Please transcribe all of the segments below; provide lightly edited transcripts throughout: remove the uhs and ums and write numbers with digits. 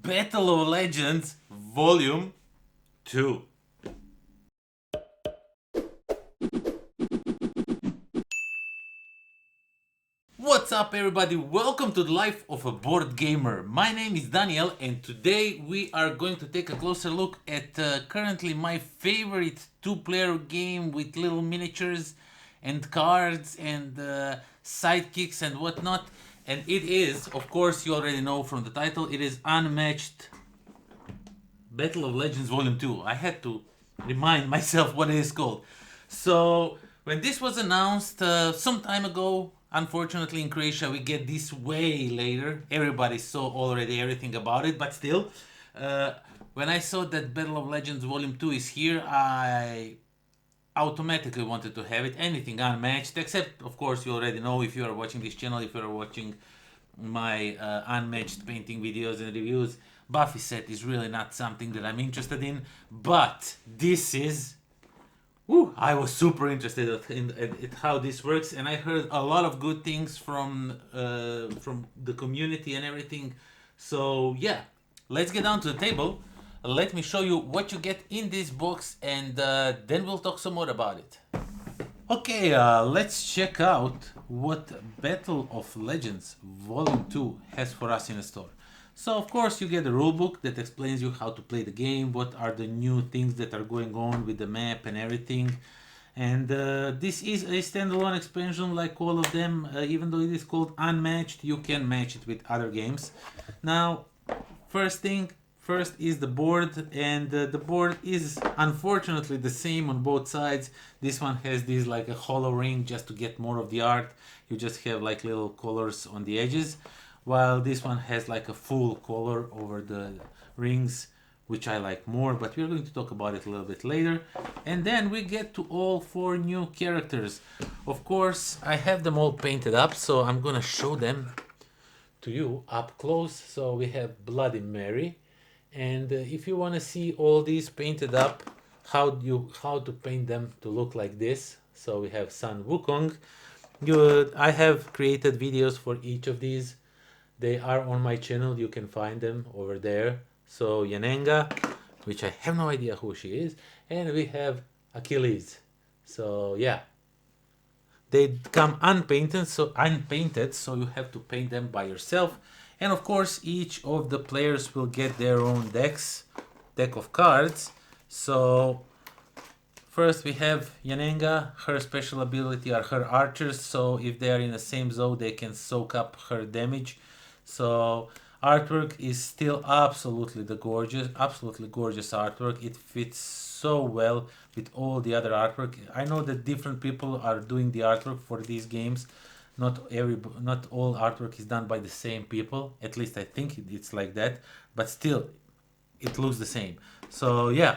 Battle of Legends Volume 2. What's up everybody, welcome to the life of a board gamer. My name is Daniel and today we are going to take a closer look at currently my favorite two-player game with little miniatures and cards and sidekicks and whatnot. And it is, of course you already know from the title, it is Unmatched Battle of Legends Volume 2. I had to remind myself what it is called. So when this was announced some time ago, unfortunately in Croatia we get this way later. Everybody saw already everything about it, but still, when I saw that Battle of Legends Volume 2 is here, I automatically wanted to have it. Anything unmatched, except of course you already know, if you are watching this channel, if you are watching my unmatched painting videos and reviews, Buffy set is really not something that I'm interested in, but this is, I was super interested at how this works, and I heard a lot of good things from the community and everything. So yeah, let's get down to the table. Let me show you what you get in this box, and then we'll talk some more about it. Okay, let's check out what Battle of Legends Volume 2 has for us in the store. So of course you get a rulebook that explains you how to play the game, what are the new things that are going on with the map and everything. And this is a standalone expansion like all of them. Even though it is called Unmatched, you can match it with other games. Now, first is the board, and the board is unfortunately the same on both sides. This one has this like a hollow ring just to get more of the art. You just have like little colors on the edges, while this one has like a full color over the rings, which I like more, but we're going to talk about it a little bit later. And then we get to all 4 new characters. Of course, I have them all painted up, so I'm gonna show them to you up close. So we have Bloody Mary, and if you want to see all these painted up, how to paint them to look like this. So we have Sun Wukong. I have created videos for each of these. They are on my channel, you can find them over there. So Yanenga, which I have no idea who she is, and we have Achilles. So yeah, they come unpainted, so you have to paint them by yourself. And of course, each of the players will get their own deck of cards. So first we have Yanenga. Her special ability are her archers, so if they are in the same zone, they can soak up her damage. So artwork is still absolutely gorgeous artwork. It fits so well with all the other artwork. I know that different people are doing the artwork for these games. Not all artwork is done by the same people. At least I think it's like that. But still, it looks the same. So yeah,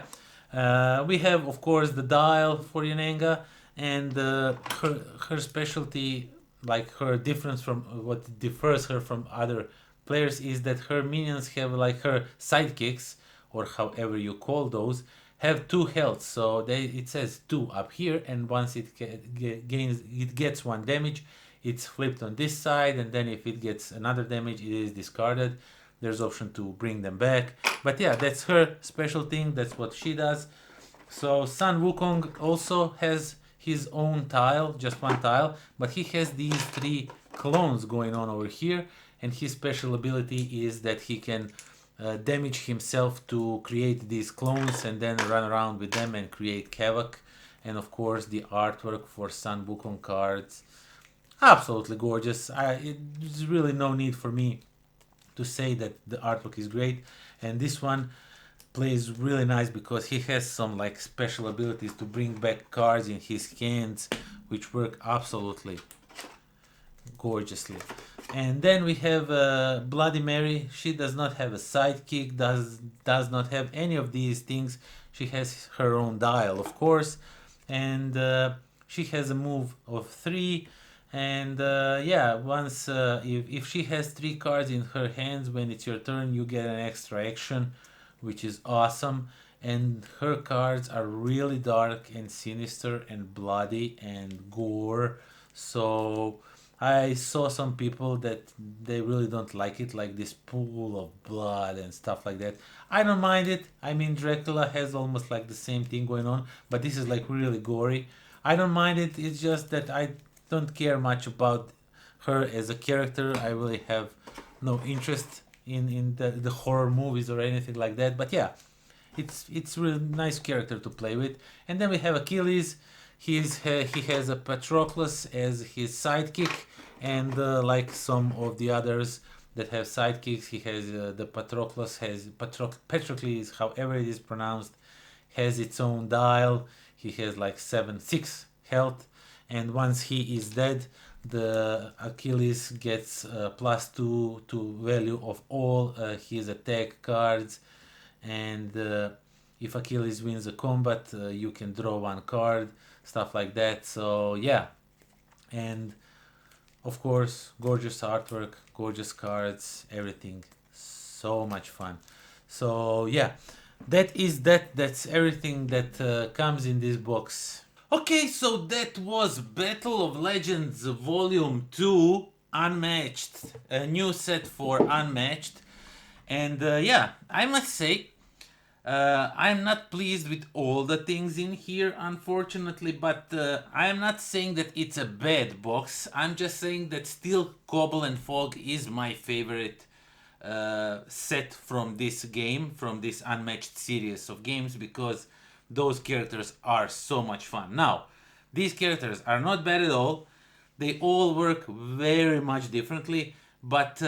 we have of course the dial for Yanenga, and her specialty, like her difference from what differs her from other players, is that her minions have, like her sidekicks, or however you call those, have 2 health. So it says 2 up here, and once it gets 1 damage, it's flipped on this side, and then if it gets another damage, it is discarded. There's option to bring them back, but yeah, that's her special thing. That's what she does. So Sun Wukong also has his own tile, just 1 tile, but he has these 3 clones going on over here, and his special ability is that he can damage himself to create these clones and then run around with them and create havoc. And of course the artwork for Sun Wukong cards, absolutely gorgeous. There's really no need for me to say that the artwork is great, and this one plays really nice because he has some like special abilities to bring back cards in his hands, which work absolutely gorgeously. And then we have Bloody Mary. She does not have a sidekick, does not have any of these things. She has her own dial, of course, and she has a move of 3. And yeah, once if she has 3 cards in her hands, when it's your turn, you get an extra action, which is awesome. And her cards are really dark and sinister and bloody and gore. So I saw some people that they really don't like it, like this pool of blood and stuff like that. I don't mind it. I mean, Dracula has almost like the same thing going on, but this is like really gory. I don't mind it. It's just that I don't care much about her as a character. I really have no interest in the horror movies or anything like that. But yeah, it's really nice character to play with. And then we have Achilles. He has a Patroclus as his sidekick, and like some of the others that have sidekicks, he has the Patroclus has Patrocles, however it is pronounced, has its own dial. He has like 6 health, and once he is dead, the Achilles gets +2 to value of all his attack cards, and if Achilles wins a combat, you can draw 1 card, stuff like that. So yeah, and of course, gorgeous artwork, gorgeous cards, everything, so much fun. So yeah, that's everything that comes in this box. Okay, so that was Battle of Legends Volume 2 Unmatched, a new set for Unmatched. And yeah, I must say, I'm not pleased with all the things in here, unfortunately, but I'm not saying that it's a bad box. I'm just saying that still Cobble and Fog is my favorite set from this game, from this Unmatched series of games, because those characters are so much fun. Now, these characters are not bad at all. They all work very much differently, but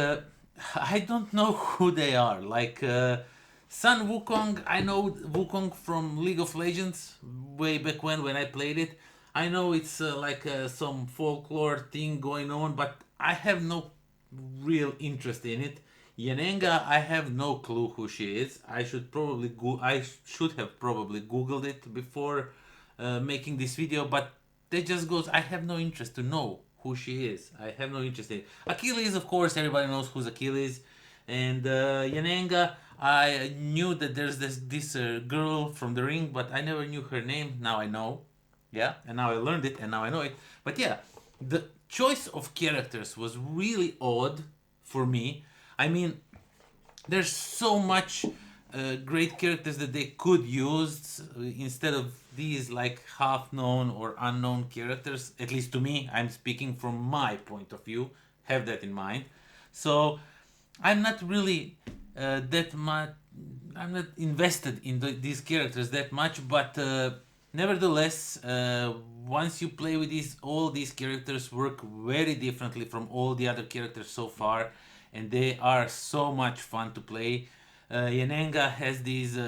I don't know who they are. Like Sun Wukong, I know Wukong from League of Legends way back when I played it. I know it's like some folklore thing going on, but I have no real interest in it. Yenenga, I have no clue who she is. I should have probably googled it before making this video, but that just goes. I have no interest to know who she is. I have no interest in it. Achilles, of course, everybody knows who's Achilles, and Yenenga. I knew that there's this girl from the ring, but I never knew her name. Now I know, yeah, and now I learned it, and now I know it. But yeah, the choice of characters was really odd for me. I mean, there's so much great characters that they could use instead of these like half known or unknown characters. At least to me, I'm speaking from my point of view. Have that in mind. So I'm not really that much. I'm not invested in these characters that much, but nevertheless, once you play with all these characters work very differently from all the other characters so far, and they are so much fun to play. Yenenga has these.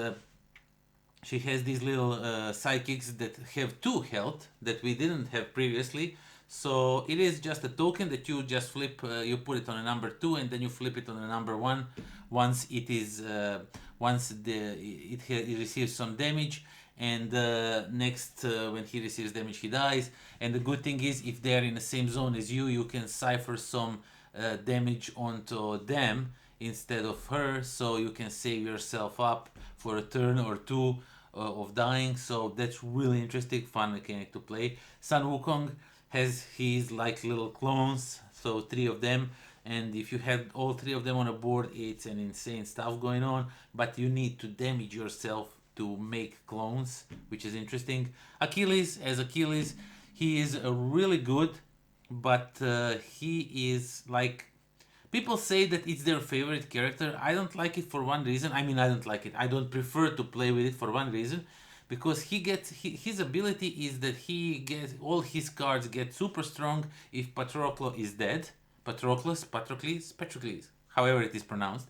She has these little sidekicks that have 2 health that we didn't have previously. So it is just a token that you just flip. You put it on a number 2, and then you flip it on a number 1. Once it is, it receives some damage, and next when he receives damage, he dies. And the good thing is, if they are in the same zone as you, you can cipher some damage onto them instead of her, so you can save yourself up for a turn or 2 of dying. So that's really interesting, fun mechanic to play. Sun Wukong has his like little clones, so 3 of them, and if you have all 3 of them on a board, it's an insane stuff going on, but you need to damage yourself to make clones, which is interesting. Achilles, as Achilles, he is really good, but he is like, people say that it's their favorite character. I don't like it for one reason. I mean, I don't like it. I don't prefer to play with it for one reason, because his ability is that he gets all his cards get super strong if Patroclus is dead. Patroclus, however it is pronounced.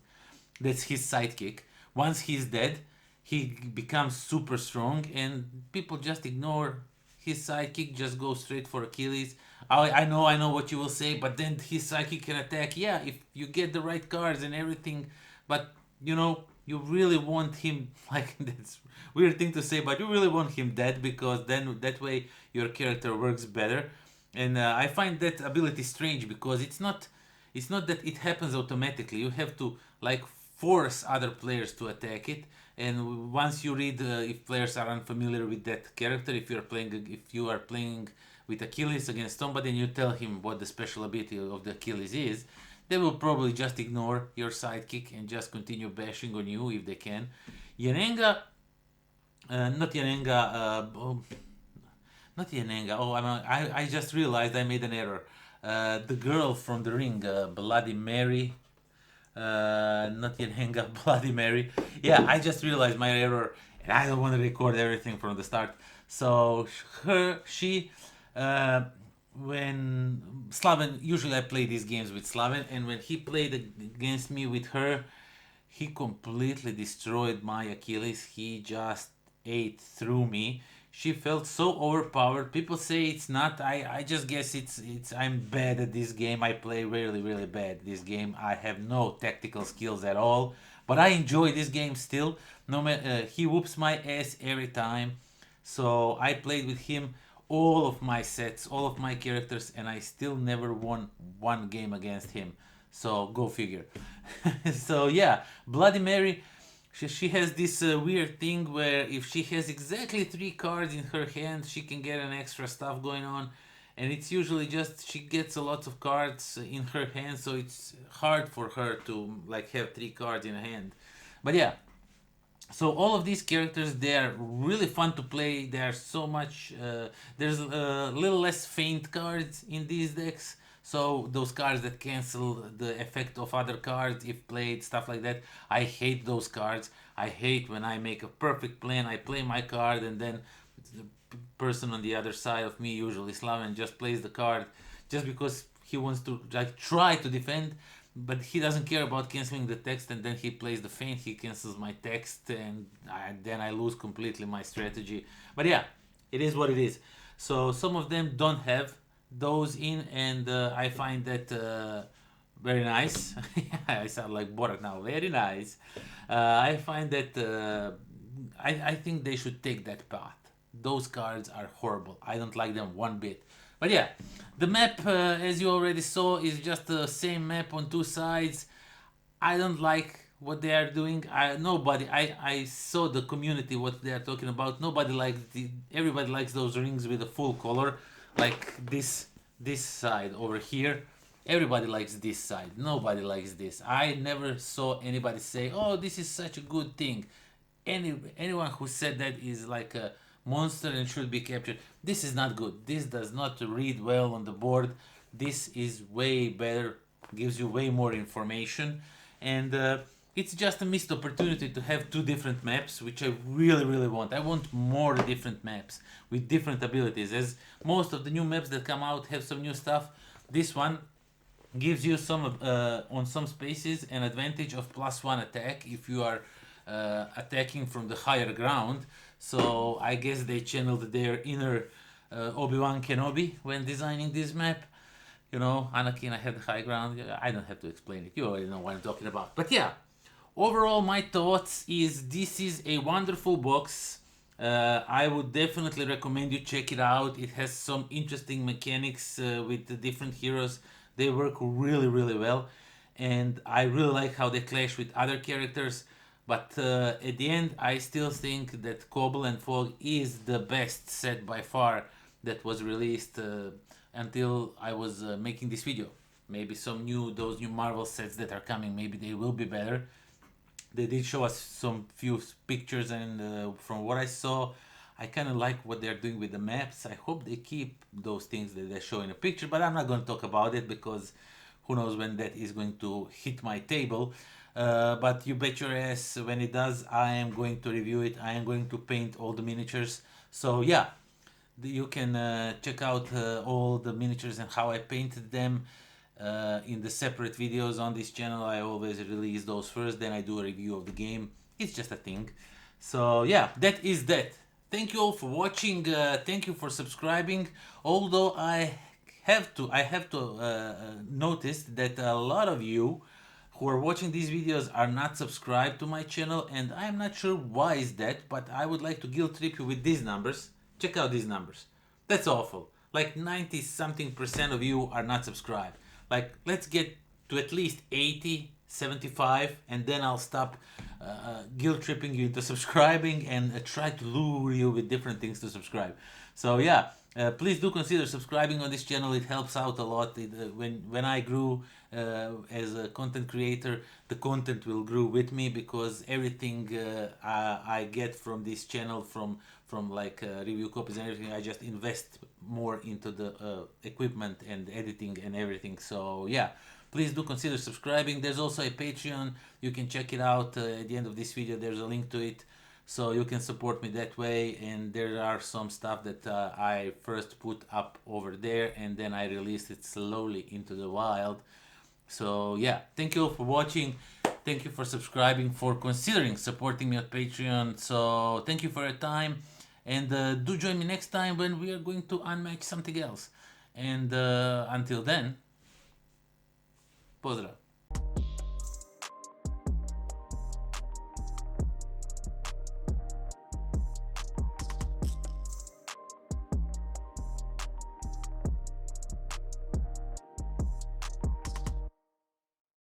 That's his sidekick. Once he's dead, he becomes super strong, and people just ignore his sidekick, just go straight for Achilles. I know what you will say, but then his sidekick can attack. Yeah, if you get the right cards and everything, but you really want him, like, that's weird thing to say, but you really want him dead, because then that way your character works better. And I find that ability strange, because it's not that it happens automatically. You have to like force other players to attack it. And once you read if players are unfamiliar with that character, if you are playing with Achilles against somebody and you tell him what the special ability of the Achilles is, they will probably just ignore your sidekick and just continue bashing on you if they can. Yenenga, not Yenenga, not Yenenga. Oh, I just realized I made an error. The girl from the ring, Bloody Mary. Not Yenenga, Bloody Mary. Yeah, I just realized my error, and I don't want to record everything from the start. So she, when Slaven, usually I play these games with Slaven, and when he played against me with her, he completely destroyed my Achilles. He just ate through me. She felt so overpowered. People say it's not. I just guess it's. I'm bad at this game. I play really bad this game. I have no tactical skills at all. But I enjoy this game still. No matter he whoops my ass every time. So I played with him all of my sets, all of my characters, and I still never won one game against him. So go figure. So yeah, Bloody Mary. She has this weird thing where if she has exactly 3 cards in her hand, she can get an extra stuff going on. And it's usually just she gets a lot of cards in her hand, so it's hard for her to like have 3 cards in hand. But yeah, so all of these characters, they are really fun to play. They are so much there's a little less feint cards in these decks, so those cards that cancel the effect of other cards if played, stuff like that. I hate those cards. I hate when I make a perfect plan, I play my card, and then the person on the other side of me, usually Slaven, just plays the card just because he wants to like try to defend, but he doesn't care about canceling the text, and then he plays the feint, he cancels my text, and then I lose completely my strategy. But yeah, it is what it is. So some of them don't have those in, and I find that very nice. I sound like Borat now. Very nice. I find that I think they should take that path. Those cards are horrible. I don't like them one bit. But yeah, the map, as you already saw, is just the same map on 2 sides. I don't like what they are doing. I saw the community what they are talking about. Nobody likes everybody likes those rings with a full color, like this side over here. Everybody likes this side. Nobody likes this. I never saw anybody say, "Oh, this is such a good thing." Anyone who said that is like a monster and should be captured. This is not good. This does not read well on the board. This is way better, gives you way more information, and it's just a missed opportunity to have 2 different maps, which I really want. I want more different maps with different abilities, as most of the new maps that come out have some new stuff. This one gives you some on some spaces an advantage of +1 attack if you are attacking from the higher ground. So I guess they channeled their inner Obi-Wan Kenobi when designing this map. You know, Anakin, I had the high ground. I don't have to explain it. You already know what I'm talking about. But yeah, overall my thoughts is this is a wonderful box. I would definitely recommend you check it out. It has some interesting mechanics with the different heroes. They work really well, and I really like how they clash with other characters. But at the end, I still think that Cobble and Fog is the best set by far that was released until I was making this video. Maybe those new Marvel sets that are coming, maybe they will be better. They did show us some few pictures, and from what I saw, I kind of like what they're doing with the maps. I hope they keep those things that they show in a picture, but I'm not going to talk about it because who knows when that is going to hit my table. But you bet your ass when it does, I am going to review it. I am going to paint all the miniatures. So yeah, you can check out all the miniatures and how I painted them in the separate videos on this channel. I always release those first, then I do a review of the game. It's just a thing. So yeah, that is that. Thank you all for watching. Thank you for subscribing. Although I have to notice that a lot of you who are watching these videos are not subscribed to my channel, and I'm not sure why is that, but I would like to guilt trip you with these numbers. Check out these numbers. That's awful. Like 90 something% of you are not subscribed. Like, let's get to at least 80, 75, and then I'll stop guilt tripping you into subscribing and try to lure you with different things to subscribe. So yeah, please do consider subscribing on this channel. It helps out a lot. When I grew as a content creator, the content will grow with me, because everything I get from this channel, from like review copies and everything, I just invest more into the equipment and editing and everything. So yeah, please do consider subscribing. There's also a Patreon. You can check it out at the end of this video. There's a link to it, so you can support me that way. And there are some stuff that I first put up over there, and then I released it slowly into the wild. So yeah, thank you all for watching. Thank you for subscribing, for considering supporting me on Patreon. So thank you for your time, and do join me next time when we are going to unmatch something else. And until then, pozdrav.